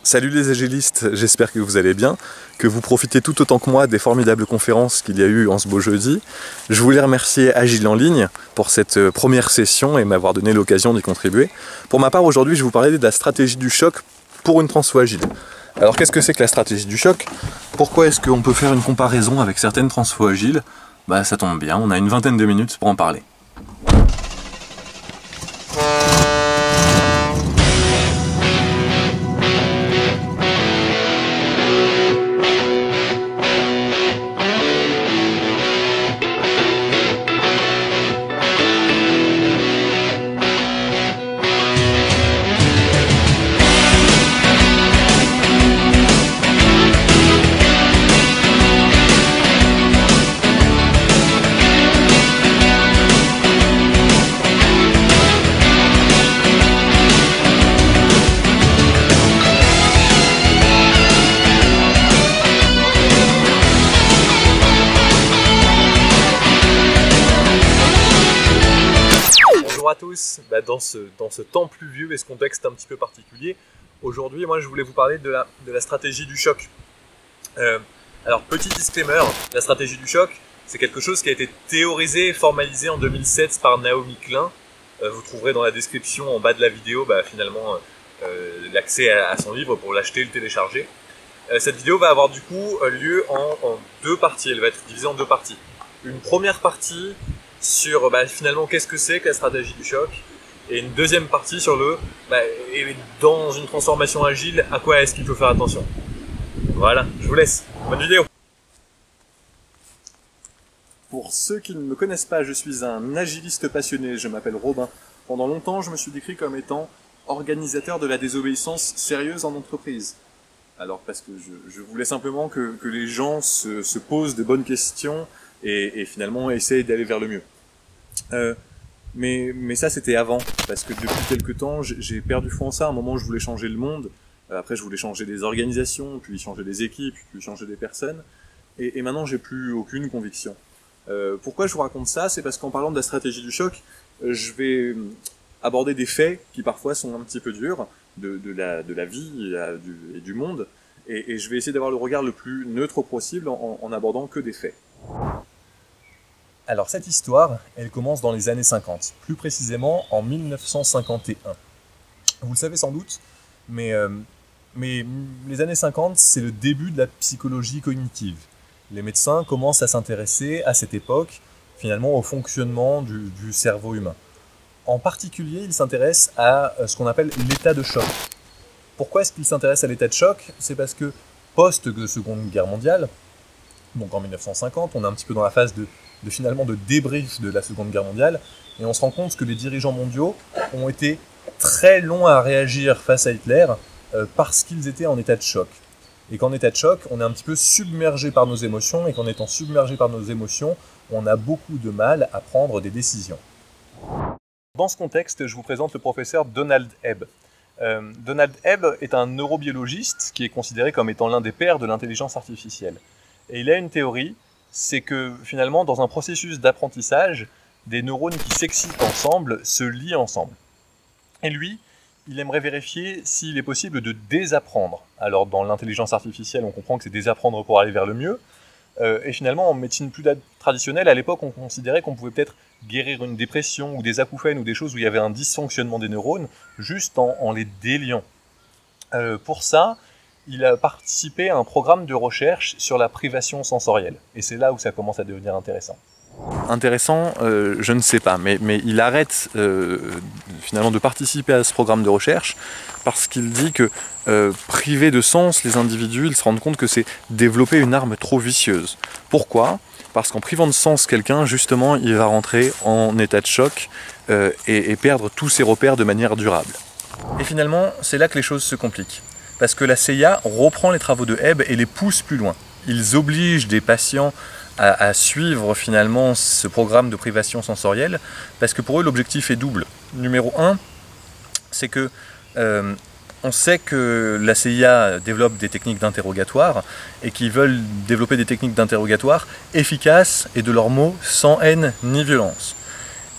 Salut les agilistes, j'espère que vous allez bien, que vous profitez tout autant que moi des formidables conférences qu'il y a eu en ce beau jeudi. Je voulais remercier Agile en ligne pour cette première session et m'avoir donné l'occasion d'y contribuer. Pour ma part, aujourd'hui, je vais vous parler de la stratégie du choc pour une transfo agile. Alors qu'est-ce que c'est que la stratégie du choc? Pourquoi est-ce qu'on peut faire une comparaison avec certaines transfos agiles? Bah ça tombe bien, on a une vingtaine de minutes pour en parler. Bonjour à tous, dans ce temps pluvieux et ce contexte un petit peu particulier, aujourd'hui moi je voulais vous parler de la stratégie du choc. Alors petit disclaimer, la stratégie du choc c'est quelque chose qui a été théorisé et formalisé en 2007 par Naomi Klein. Vous trouverez dans la description en bas de la vidéo finalement l'accès à son livre pour l'acheter et le télécharger. Cette vidéo va avoir du coup lieu en deux parties, elle va être divisée en deux parties. Une première partie sur finalement qu'est-ce que c'est que la stratégie du choc, et une deuxième partie sur et dans une transformation agile, à quoi est-ce qu'il faut faire attention. Voilà, je vous laisse, bonne vidéo. Pour ceux qui ne me connaissent pas, je suis un agiliste passionné, je m'appelle Robin. Pendant longtemps, je me suis décrit comme étant organisateur de la désobéissance sérieuse en entreprise. Alors parce que je voulais simplement que les gens se posent de bonnes questions et finalement essayer d'aller vers le mieux. Mais ça c'était avant, parce que depuis quelques temps j'ai perdu foi en ça. À un moment je voulais changer le monde, après je voulais changer des organisations, puis changer des équipes, puis changer des personnes, et maintenant j'ai plus aucune conviction. Pourquoi je vous raconte ça? C'est parce qu'en parlant de la stratégie du choc, je vais aborder des faits qui parfois sont un petit peu durs, de la vie et du monde, et je vais essayer d'avoir le regard le plus neutre possible en abordant que des faits. Alors cette histoire, elle commence dans les années 50, plus précisément en 1951. Vous le savez sans doute, mais les années 50, c'est le début de la psychologie cognitive. Les médecins commencent à s'intéresser à cette époque, finalement, au fonctionnement du cerveau humain. En particulier, ils s'intéressent à ce qu'on appelle l'état de choc. Pourquoi est-ce qu'ils s'intéressent à l'état de choc? C'est parce que post-Seconde Guerre mondiale, donc en 1950, on est un petit peu dans la phase de débrief de la Seconde Guerre mondiale, et on se rend compte que les dirigeants mondiaux ont été très longs à réagir face à Hitler parce qu'ils étaient en état de choc. Et qu'en état de choc, on est un petit peu submergé par nos émotions, et qu'en étant submergé par nos émotions, on a beaucoup de mal à prendre des décisions. Dans ce contexte, je vous présente le professeur Donald Hebb. Donald Hebb est un neurobiologiste qui est considéré comme étant l'un des pères de l'intelligence artificielle. Et il a une théorie, c'est que finalement, dans un processus d'apprentissage, des neurones qui s'excitent ensemble se lient ensemble. Et lui, il aimerait vérifier s'il est possible de désapprendre. Alors dans l'intelligence artificielle, on comprend que c'est désapprendre pour aller vers le mieux. Et finalement, en médecine plus traditionnelle, à l'époque, on considérait qu'on pouvait peut-être guérir une dépression ou des acouphènes ou des choses où il y avait un dysfonctionnement des neurones, juste en les déliant. Pour ça, il a participé à un programme de recherche sur la privation sensorielle. Et c'est là où ça commence à devenir intéressant. Intéressant, je ne sais pas, mais il arrête finalement de participer à ce programme de recherche parce qu'il dit que priver de sens les individus, ils se rendent compte que c'est développer une arme trop vicieuse. Pourquoi? Parce qu'en privant de sens quelqu'un, justement, il va rentrer en état de choc et perdre tous ses repères de manière durable. Et finalement, c'est là que les choses se compliquent. Parce que la CIA reprend les travaux de Hebb et les pousse plus loin. Ils obligent des patients à suivre finalement ce programme de privation sensorielle, parce que pour eux l'objectif est double. Numéro 1, c'est que on sait que la CIA développe des techniques d'interrogatoire et qu'ils veulent développer des techniques d'interrogatoire efficaces et de leurs mots sans haine ni violence.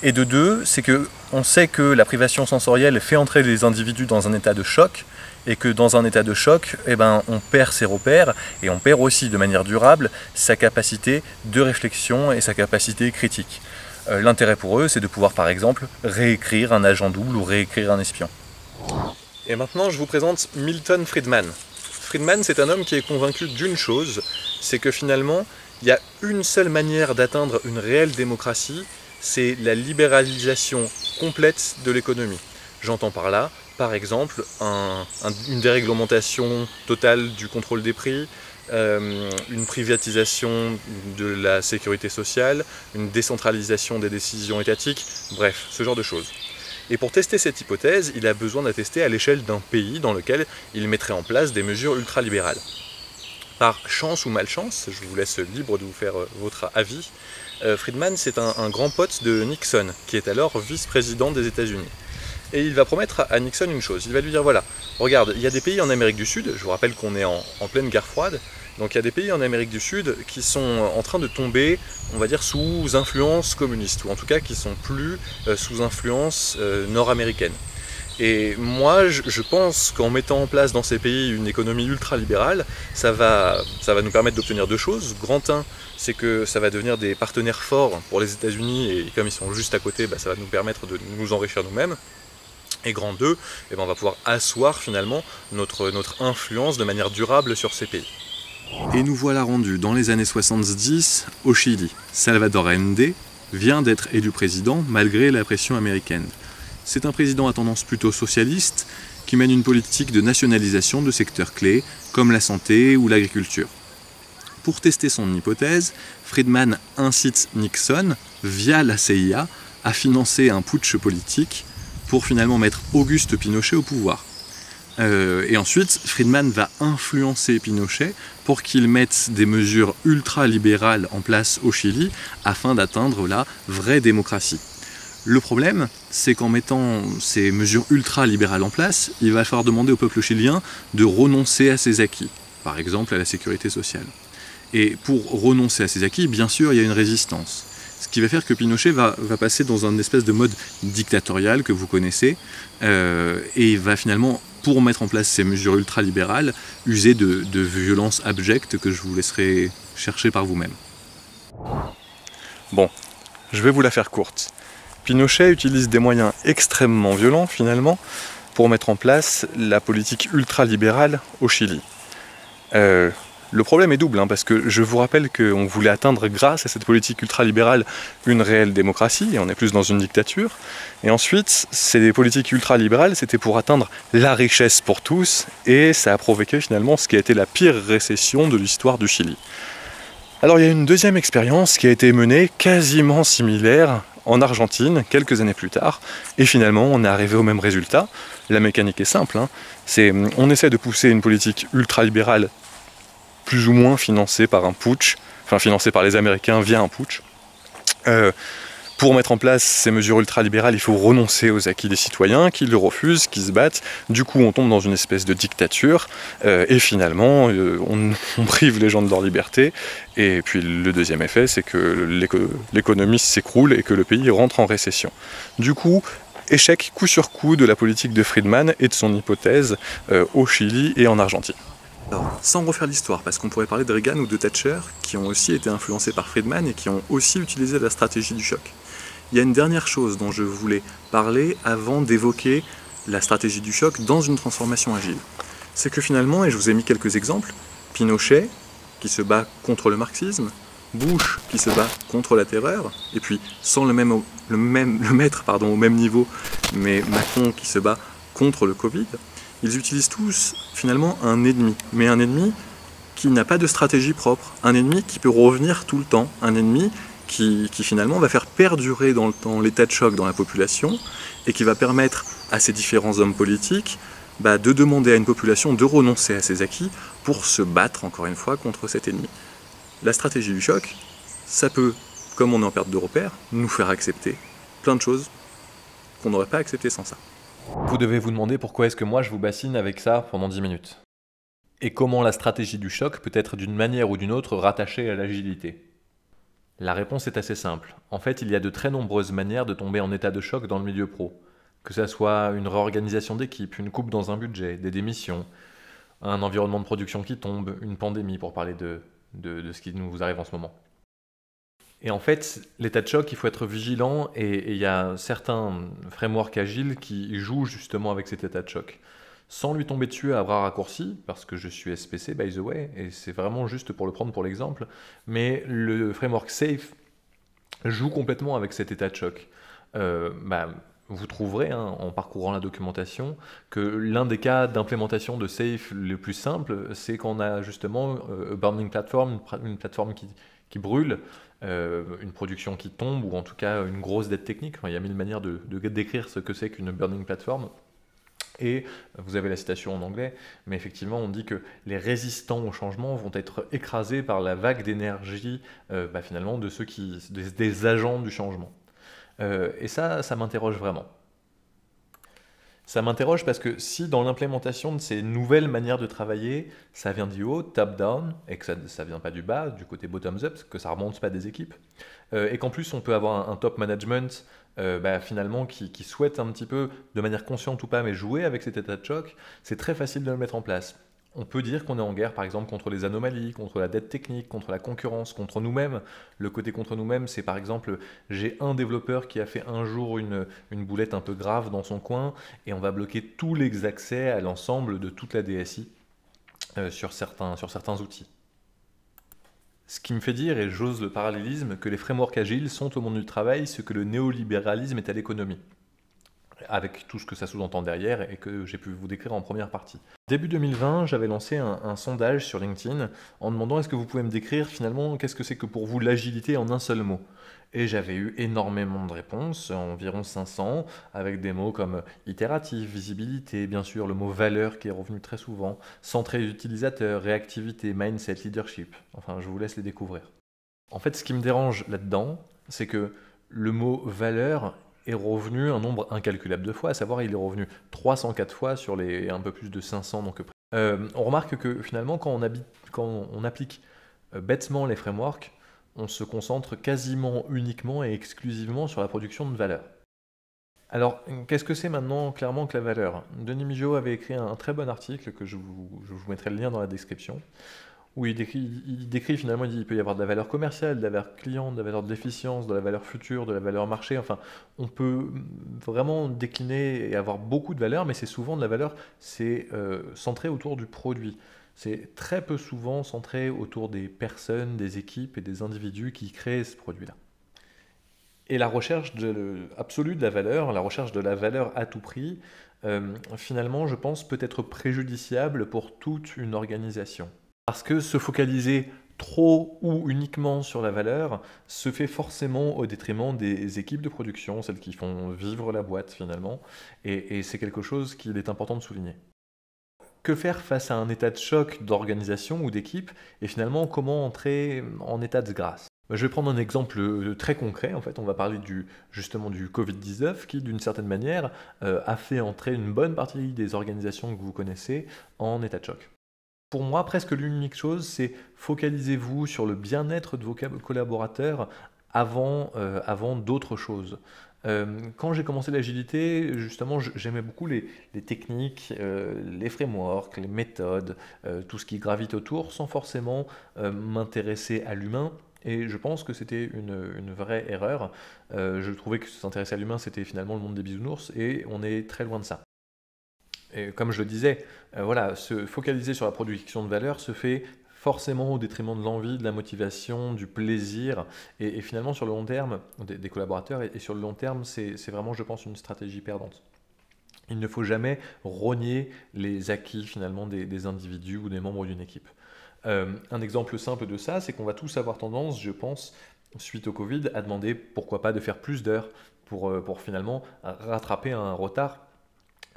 Et de deux, c'est que on sait que la privation sensorielle fait entrer les individus dans un état de choc et que dans un état de choc, on perd ses repères et on perd aussi de manière durable sa capacité de réflexion et sa capacité critique. L'intérêt pour eux, c'est de pouvoir par exemple réécrire un agent double ou réécrire un espion. Et maintenant, je vous présente Milton Friedman. Friedman, c'est un homme qui est convaincu d'une chose, c'est que finalement, il y a une seule manière d'atteindre une réelle démocratie, c'est la libéralisation complète de l'économie. J'entends par là, par exemple, une déréglementation totale du contrôle des prix, une privatisation de la sécurité sociale, une décentralisation des décisions étatiques, bref, ce genre de choses. Et pour tester cette hypothèse, il a besoin d'attester à l'échelle d'un pays dans lequel il mettrait en place des mesures ultralibérales. Par chance ou malchance, je vous laisse libre de vous faire votre avis, Friedman c'est un grand pote de Nixon, qui est alors vice-président des États-Unis. Et il va promettre à Nixon une chose, il va lui dire voilà, regarde, il y a des pays en Amérique du Sud, je vous rappelle qu'on est en pleine guerre froide, donc il y a des pays en Amérique du Sud qui sont en train de tomber, on va dire, sous influence communiste, ou en tout cas qui sont plus sous influence nord-américaine. Et moi, je pense qu'en mettant en place dans ces pays une économie ultra-libérale, ça va nous permettre d'obtenir deux choses. Grand 1, c'est que ça va devenir des partenaires forts pour les États-Unis, et comme ils sont juste à côté, ça va nous permettre de nous enrichir nous-mêmes. Et grand 2, on va pouvoir asseoir finalement notre influence de manière durable sur ces pays. Et nous voilà rendus dans les années 70 au Chili. Salvador Allende vient d'être élu président malgré la pression américaine. C'est un président à tendance plutôt socialiste qui mène une politique de nationalisation de secteurs clés comme la santé ou l'agriculture. Pour tester son hypothèse, Friedman incite Nixon, via la CIA, à financer un putsch politique pour finalement mettre Auguste Pinochet au pouvoir. Et ensuite, Friedman va influencer Pinochet pour qu'il mette des mesures ultra-libérales en place au Chili afin d'atteindre la vraie démocratie. Le problème, c'est qu'en mettant ces mesures ultra-libérales en place, il va falloir demander au peuple chilien de renoncer à ses acquis, par exemple à la sécurité sociale. Et pour renoncer à ses acquis, bien sûr, il y a une résistance. Ce qui va faire que Pinochet va passer dans un espèce de mode dictatorial que vous connaissez, et il va finalement, pour mettre en place ces mesures ultralibérales, user de violences abjectes que je vous laisserai chercher par vous-même. Bon, je vais vous la faire courte. Pinochet utilise des moyens extrêmement violents, finalement, pour mettre en place la politique ultralibérale au Chili. Le problème est double, parce que je vous rappelle qu'on voulait atteindre, grâce à cette politique ultralibérale, une réelle démocratie, et on est plus dans une dictature. Et ensuite, ces politiques ultralibérales, c'était pour atteindre la richesse pour tous, et ça a provoqué finalement ce qui a été la pire récession de l'histoire du Chili. Alors il y a une deuxième expérience qui a été menée, quasiment similaire, en Argentine, quelques années plus tard, et finalement on est arrivé au même résultat. La mécanique est simple, on essaie de pousser une politique ultralibérale plus ou moins financé par un putsch, enfin financé par les Américains via un putsch. Pour mettre en place ces mesures ultralibérales, il faut renoncer aux acquis des citoyens qui le refusent, qui se battent. Du coup, on tombe dans une espèce de dictature et finalement, on prive les gens de leur liberté. Et puis le deuxième effet, c'est que l'économie s'écroule et que le pays rentre en récession. Du coup, échec coup sur coup de la politique de Friedman et de son hypothèse au Chili et en Argentine. Alors, sans refaire l'histoire, parce qu'on pourrait parler de Reagan ou de Thatcher, qui ont aussi été influencés par Friedman et qui ont aussi utilisé la stratégie du choc. Il y a une dernière chose dont je voulais parler avant d'évoquer la stratégie du choc dans une transformation agile. C'est que finalement, et je vous ai mis quelques exemples, Pinochet, qui se bat contre le marxisme, Bush, qui se bat contre la terreur, et puis sans le mettre au même niveau, mais Macron, qui se bat contre le Covid, ils utilisent tous finalement un ennemi, mais un ennemi qui n'a pas de stratégie propre, un ennemi qui peut revenir tout le temps, un ennemi qui finalement va faire perdurer dans le temps l'état de choc dans la population et qui va permettre à ces différents hommes politiques de demander à une population de renoncer à ses acquis pour se battre encore une fois contre cet ennemi. La stratégie du choc, ça peut, comme on est en perte de repère, nous faire accepter plein de choses qu'on n'aurait pas acceptées sans ça. Vous devez vous demander pourquoi est-ce que moi je vous bassine avec ça pendant 10 minutes. Et comment la stratégie du choc peut être d'une manière ou d'une autre rattachée à l'agilité. La réponse est assez simple. En fait, il y a de très nombreuses manières de tomber en état de choc dans le milieu pro. Que ça soit une réorganisation d'équipe, une coupe dans un budget, des démissions, un environnement de production qui tombe, une pandémie, pour parler de ce qui nous arrive en ce moment. Et en fait, l'état de choc, il faut être vigilant, et il y a certains frameworks agiles qui jouent justement avec cet état de choc. Sans lui tomber dessus à bras raccourcis, parce que je suis SPC, by the way, et c'est vraiment juste pour le prendre pour l'exemple, mais le framework SAFe joue complètement avec cet état de choc. Vous trouverez, en parcourant la documentation, que l'un des cas d'implémentation de SAFe le plus simple, c'est qu'on a justement burning platform, une plateforme qui brûle, une production qui tombe, ou en tout cas une grosse dette technique. Enfin, il y a mille manières de décrire ce que c'est qu'une burning platform. Et vous avez la citation en anglais, mais effectivement on dit que les résistants au changement vont être écrasés par la vague d'énergie finalement de ceux des agents du changement. Et ça m'interroge vraiment. Ça m'interroge parce que si dans l'implémentation de ces nouvelles manières de travailler, ça vient du haut, top-down, et que ça ne vient pas du bas, du côté bottoms-up, que ça ne remonte pas des équipes, et qu'en plus on peut avoir un top management finalement qui souhaite un petit peu, de manière consciente ou pas, mais jouer avec cet état de choc, c'est très facile de le mettre en place. On peut dire qu'on est en guerre, par exemple, contre les anomalies, contre la dette technique, contre la concurrence, contre nous-mêmes. Le côté contre nous-mêmes, c'est par exemple, j'ai un développeur qui a fait un jour une boulette un peu grave dans son coin, et on va bloquer tous les accès à l'ensemble de toute la DSI sur certains outils. Ce qui me fait dire, et j'ose le parallélisme, que les frameworks agiles sont au monde du travail ce que le néolibéralisme est à l'économie, avec tout ce que ça sous-entend derrière et que j'ai pu vous décrire en première partie. Début 2020, j'avais lancé un sondage sur LinkedIn en demandant est-ce que vous pouvez me décrire finalement qu'est-ce que c'est que pour vous l'agilité en un seul mot. Et j'avais eu énormément de réponses, environ 500, avec des mots comme itératif, visibilité, bien sûr le mot valeur qui est revenu très souvent, centré utilisateur, réactivité, mindset, leadership. Enfin, je vous laisse les découvrir. En fait, ce qui me dérange là-dedans, c'est que le mot valeur est revenu un nombre incalculable de fois, à savoir il est revenu 304 fois sur les un peu plus de 500. Donc, on remarque que finalement quand on applique bêtement les frameworks, on se concentre quasiment uniquement et exclusivement sur la production de valeur. Alors, qu'est-ce que c'est maintenant clairement que la valeur? Denis Migeot avait écrit un très bon article que je vous mettrai le lien dans la description, où il décrit finalement, il dit qu'il peut y avoir de la valeur commerciale, de la valeur client, de la valeur de l'efficience, de la valeur future, de la valeur marché. Enfin, on peut vraiment décliner et avoir beaucoup de valeur, mais c'est souvent de la valeur, c'est centré autour du produit. C'est très peu souvent centré autour des personnes, des équipes et des individus qui créent ce produit-là. Et la recherche absolue de la valeur, la recherche de la valeur à tout prix, finalement, je pense, peut être préjudiciable pour toute une organisation. Parce que se focaliser trop ou uniquement sur la valeur se fait forcément au détriment des équipes de production, celles qui font vivre la boîte finalement, et c'est quelque chose qu'il est important de souligner. Que faire face à un état de choc d'organisation ou d'équipe, et finalement comment entrer en état de grâce? Je vais prendre un exemple très concret. En fait, on va parler justement du Covid-19 qui, d'une certaine manière, a fait entrer une bonne partie des organisations que vous connaissez en état de choc. Pour moi, presque l'unique chose, c'est focalisez-vous sur le bien-être de vos collaborateurs avant d'autres choses. Quand j'ai commencé l'agilité, justement, j'aimais beaucoup les techniques, les frameworks, les méthodes, tout ce qui gravite autour, sans forcément m'intéresser à l'humain. Et je pense que c'était une vraie erreur. Je trouvais que s'intéresser à l'humain, c'était finalement le monde des bisounours, et on est très loin de ça. Et comme je le disais, se focaliser sur la production de valeur se fait forcément au détriment de l'envie, de la motivation, du plaisir, et finalement sur le long terme, des collaborateurs, et sur le long terme, c'est vraiment, je pense, une stratégie perdante. Il ne faut jamais rogner les acquis finalement des individus ou des membres d'une équipe. Un exemple simple de ça, c'est qu'on va tous avoir tendance, je pense, suite au Covid, à demander pourquoi pas de faire plus d'heures pour finalement rattraper un retard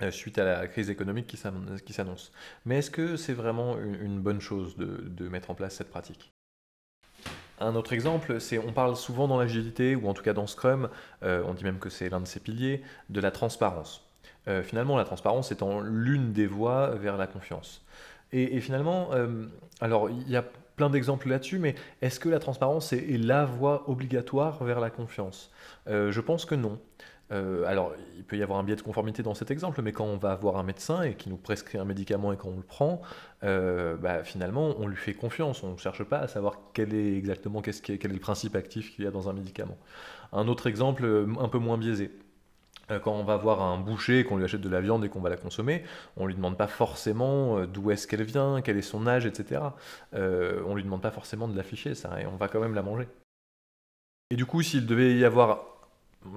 suite à la crise économique qui s'annonce. Mais est-ce que c'est vraiment une bonne chose de mettre en place cette pratique? Un autre exemple, c'est on parle souvent dans l'agilité, ou en tout cas dans Scrum, on dit même que c'est l'un de ses piliers, de la transparence. Finalement, la transparence étant l'une des voies vers la confiance. Et finalement, alors il y a plein d'exemples là-dessus, mais est-ce que la transparence est la voie obligatoire vers la confiance? Je pense que non. Alors, il peut y avoir un biais de conformité dans cet exemple, mais quand on va voir un médecin et qu'il nous prescrit un médicament et qu'on le prend, finalement, on lui fait confiance. On ne cherche pas à savoir quel est exactement quel est le principe actif qu'il y a dans un médicament. Un autre exemple un peu moins biaisé. Quand on va voir un boucher et qu'on lui achète de la viande et qu'on va la consommer, on lui demande pas forcément d'où est-ce qu'elle vient, quel est son âge, etc. On lui demande pas forcément de l'afficher, ça, et on va quand même la manger. Et du coup, s'il devait y avoir,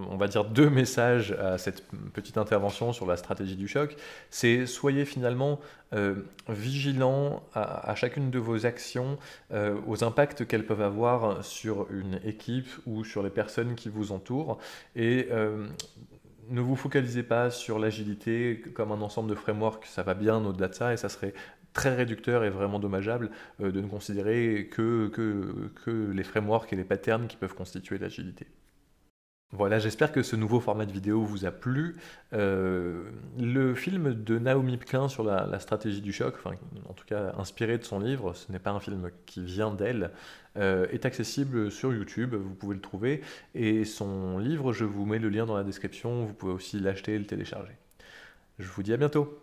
on va dire, deux messages à cette petite intervention sur la stratégie du choc, c'est soyez finalement vigilants à chacune de vos actions, aux impacts qu'elles peuvent avoir sur une équipe ou sur les personnes qui vous entourent, et ne vous focalisez pas sur l'agilité comme un ensemble de frameworks, ça va bien au-delà de ça, et ça serait très réducteur et vraiment dommageable de ne considérer que les frameworks et les patterns qui peuvent constituer l'agilité. Voilà, j'espère que ce nouveau format de vidéo vous a plu. Le film de Naomi Klein sur la stratégie du choc, enfin, en tout cas inspiré de son livre, ce n'est pas un film qui vient d'elle, est accessible sur YouTube, vous pouvez le trouver. Et son livre, je vous mets le lien dans la description, vous pouvez aussi l'acheter et le télécharger. Je vous dis à bientôt.